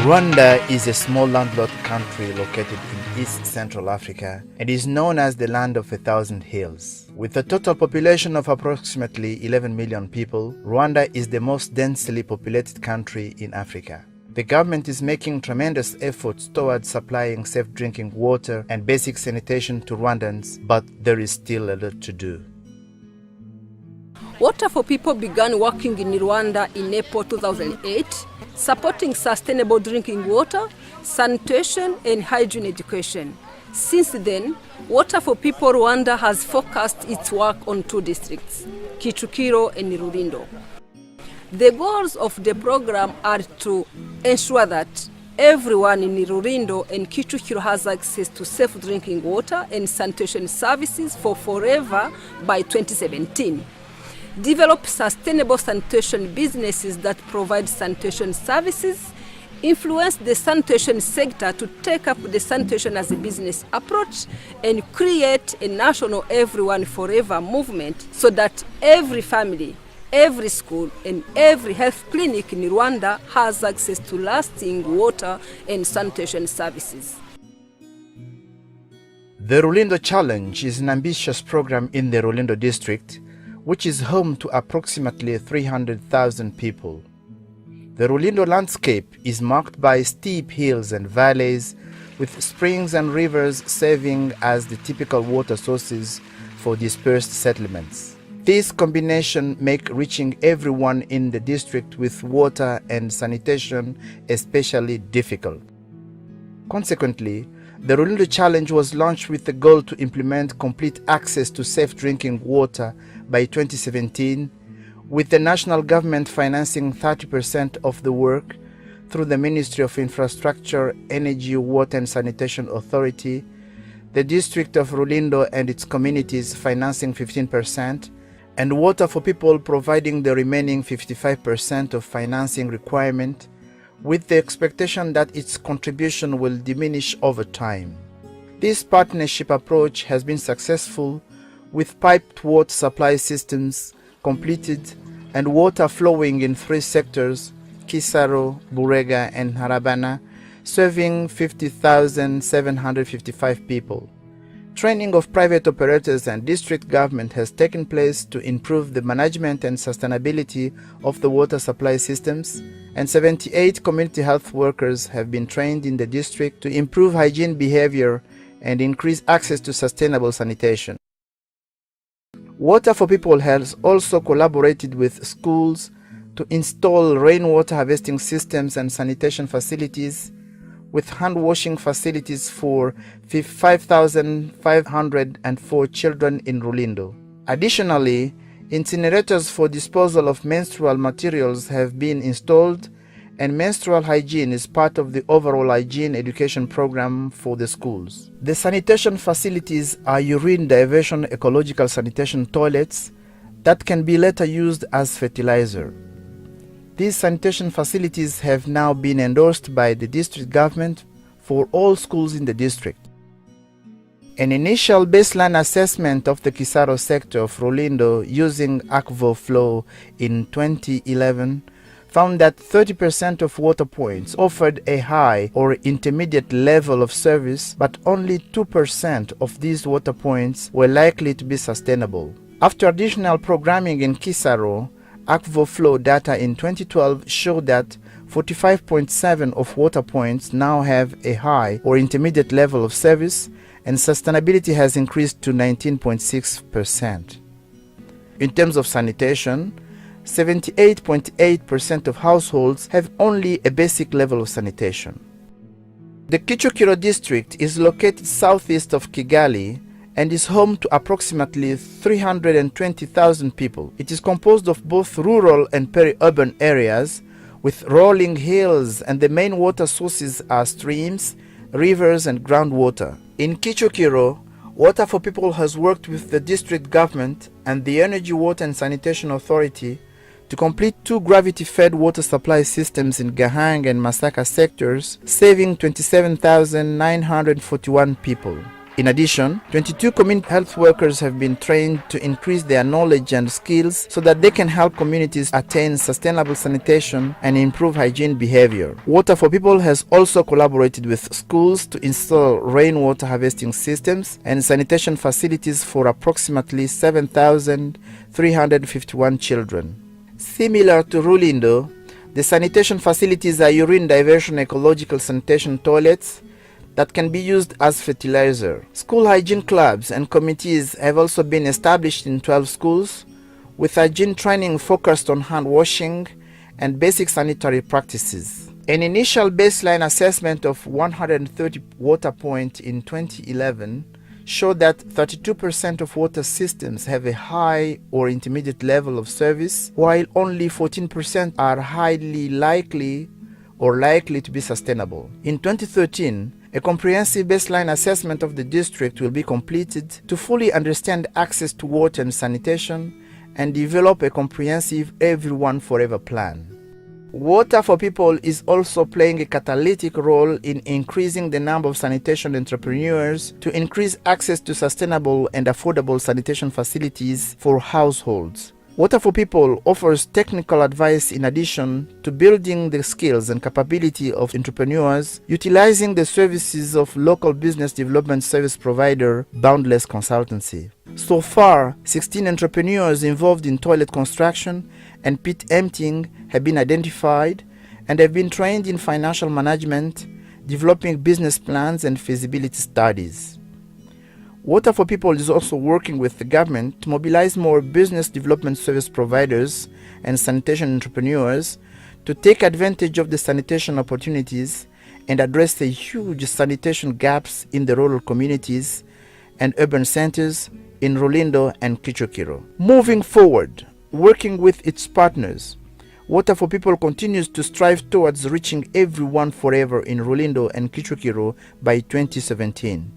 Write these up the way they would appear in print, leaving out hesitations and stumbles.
Rwanda is a small landlocked country located in East Central Africa and is known as the land of 1,000 hills. With a total population of approximately 11 million people, Rwanda is the most densely populated country in Africa. The government is making tremendous efforts towards supplying safe drinking water and basic sanitation to Rwandans, but there is still a lot to do. Water for People began working in Rwanda in April 2008, supporting sustainable drinking water, sanitation, and hygiene education. Since then, Water for People Rwanda has focused its work on two districts, Kicukiro and Rulindo. The goals of the program are to ensure that everyone in Rulindo and Kicukiro has access to safe drinking water and sanitation services for forever by 2017. Develop sustainable sanitation businesses that provide sanitation services, influence the sanitation sector to take up the sanitation as a business approach, and create a national everyone forever movement so that every family, every school, and every health clinic in Rwanda has access to lasting water and sanitation services. The Rulindo Challenge is an ambitious program in the Rulindo district, which is home to approximately 300,000 people. The Rulindo landscape is marked by steep hills and valleys, with springs and rivers serving as the typical water sources for dispersed settlements. This combination makes reaching everyone in the district with water and sanitation especially difficult. Consequently, the Rulindo Challenge was launched with the goal to implement complete access to safe drinking water by 2017, with the national government financing 30% of the work through the Ministry of Infrastructure, Energy, Water and Sanitation Authority, the District of Rulindo and its communities financing 15%, and Water for People providing the remaining 55% of financing requirement, with the expectation that its contribution will diminish over time. This partnership approach has been successful, with piped water supply systems completed and water flowing in three sectors, Kisaro, Burega and Harabana, serving 50,755 people. Training of private operators and district government has taken place to improve the management and sustainability of the water supply systems, and 78 community health workers have been trained in the district to improve hygiene behavior and increase access to sustainable sanitation. Water for People has also collaborated with schools to install rainwater harvesting systems and sanitation facilities, with hand-washing facilities for 5,504 children in Rulindo. Additionally, incinerators for disposal of menstrual materials have been installed, and menstrual hygiene is part of the overall hygiene education program for the schools. The sanitation facilities are urine diversion ecological sanitation toilets that can be later used as fertilizer. These sanitation facilities have now been endorsed by the district government for all schools in the district. An initial baseline assessment of the Kisaro sector of Rulindo using AquaFlow in 2011 found that 30% of water points offered a high or intermediate level of service, but only 2% of these water points were likely to be sustainable. After additional programming in Kisaro, AquaFlow data in 2012 showed that 45.7% of water points now have a high or intermediate level of service, and sustainability has increased to 19.6%. In terms of sanitation, 78.8% of households have only a basic level of sanitation. The Kicukiro district is located southeast of Kigali and is home to approximately 320,000 people. It is composed of both rural and peri-urban areas, with rolling hills, and the main water sources are streams, rivers and groundwater. In Kicukiro, Water for People has worked with the district government and the Energy, Water and Sanitation Authority to complete 2 gravity-fed water supply systems in Gahang and Masaka sectors, saving 27,941 people. In addition, 22 community health workers have been trained to increase their knowledge and skills so that they can help communities attain sustainable sanitation and improve hygiene behavior. Water for People has also collaborated with schools to install rainwater harvesting systems and sanitation facilities for approximately 7,351 children. Similar to Rulindo, the sanitation facilities are urine diversion ecological sanitation toilets that can be used as fertilizer. School hygiene clubs and committees have also been established in 12 schools, with hygiene training focused on hand washing and basic sanitary practices. An initial baseline assessment of 130 water points in 2011 showed that 32% of water systems have a high or intermediate level of service, while only 14% are highly likely or likely to be sustainable. In 2013, a comprehensive baseline assessment of the district will be completed to fully understand access to water and sanitation and develop a comprehensive Everyone Forever plan. Water for People is also playing a catalytic role in increasing the number of sanitation entrepreneurs to increase access to sustainable and affordable sanitation facilities for households. Water for People offers technical advice in addition to building the skills and capability of entrepreneurs, utilizing the services of local business development service provider Boundless Consultancy. So far, 16 entrepreneurs involved in toilet construction and pit emptying have been identified and have been trained in financial management, developing business plans and feasibility studies. Water for People is also working with the government to mobilize more business development service providers and sanitation entrepreneurs to take advantage of the sanitation opportunities and address the huge sanitation gaps in the rural communities and urban centers in Rulindo and Kicukiro. Moving forward, working with its partners, Water for People continues to strive towards reaching Everyone Forever in Rulindo and Kicukiro by 2017.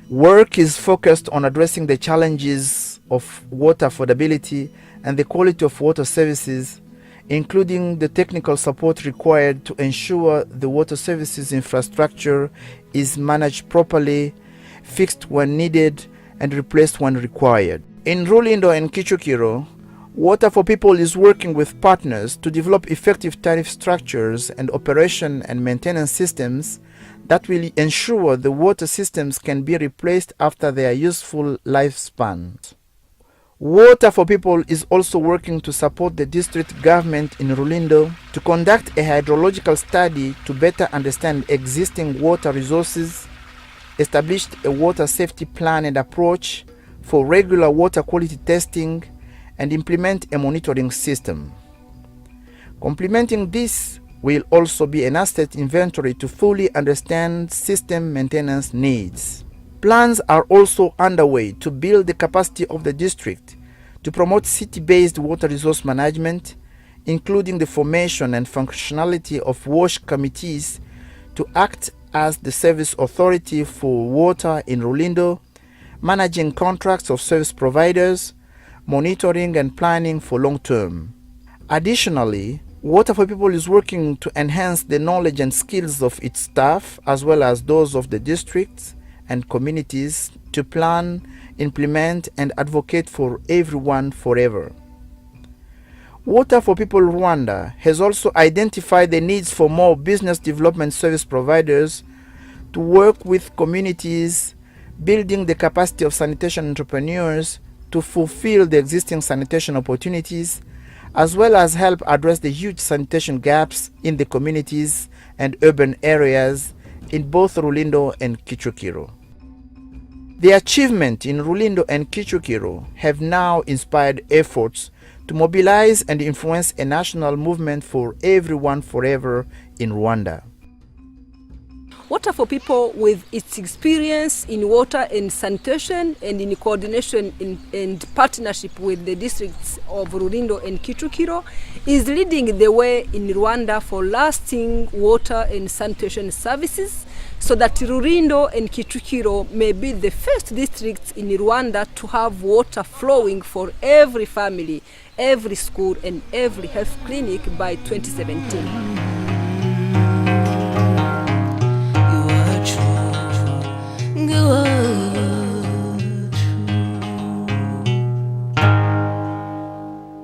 Work is focused on addressing the challenges of water affordability and the quality of water services, including the technical support required to ensure the water services infrastructure is managed properly, fixed when needed, and replaced when required. In Rulindo and Kicukiro, Water for People is working with partners to develop effective tariff structures and operation and maintenance systems that will ensure the water systems can be replaced after their useful lifespan. Water for People is also working to support the district government in Rulindo to conduct a hydrological study to better understand existing water resources, establish a water safety plan and approach for regular water quality testing, and implement a monitoring system. Complementing this will also be an asset inventory to fully understand system maintenance needs. Plans are also underway to build the capacity of the district to promote city-based water resource management, including the formation and functionality of WASH committees to act as the service authority for water in Rulindo, managing contracts of service providers, monitoring and planning for long term. Additionally, Water for People is working to enhance the knowledge and skills of its staff as well as those of the districts and communities to plan, implement, and advocate for Everyone Forever. Water for People Rwanda has also identified the needs for more business development service providers to work with communities, building the capacity of sanitation entrepreneurs to fulfill the existing sanitation opportunities, as well as help address the huge sanitation gaps in the communities and urban areas in both Rulindo and Kicukiro. The achievement in Rulindo and Kicukiro have now inspired efforts to mobilize and influence a national movement for Everyone Forever in Rwanda. Water for People, with its experience in water and sanitation and in coordination and partnership with the districts of Rulindo and Kicukiro, is leading the way in Rwanda for lasting water and sanitation services, so that Rulindo and Kicukiro may be the first districts in Rwanda to have water flowing for every family, every school and every health clinic by 2017. Go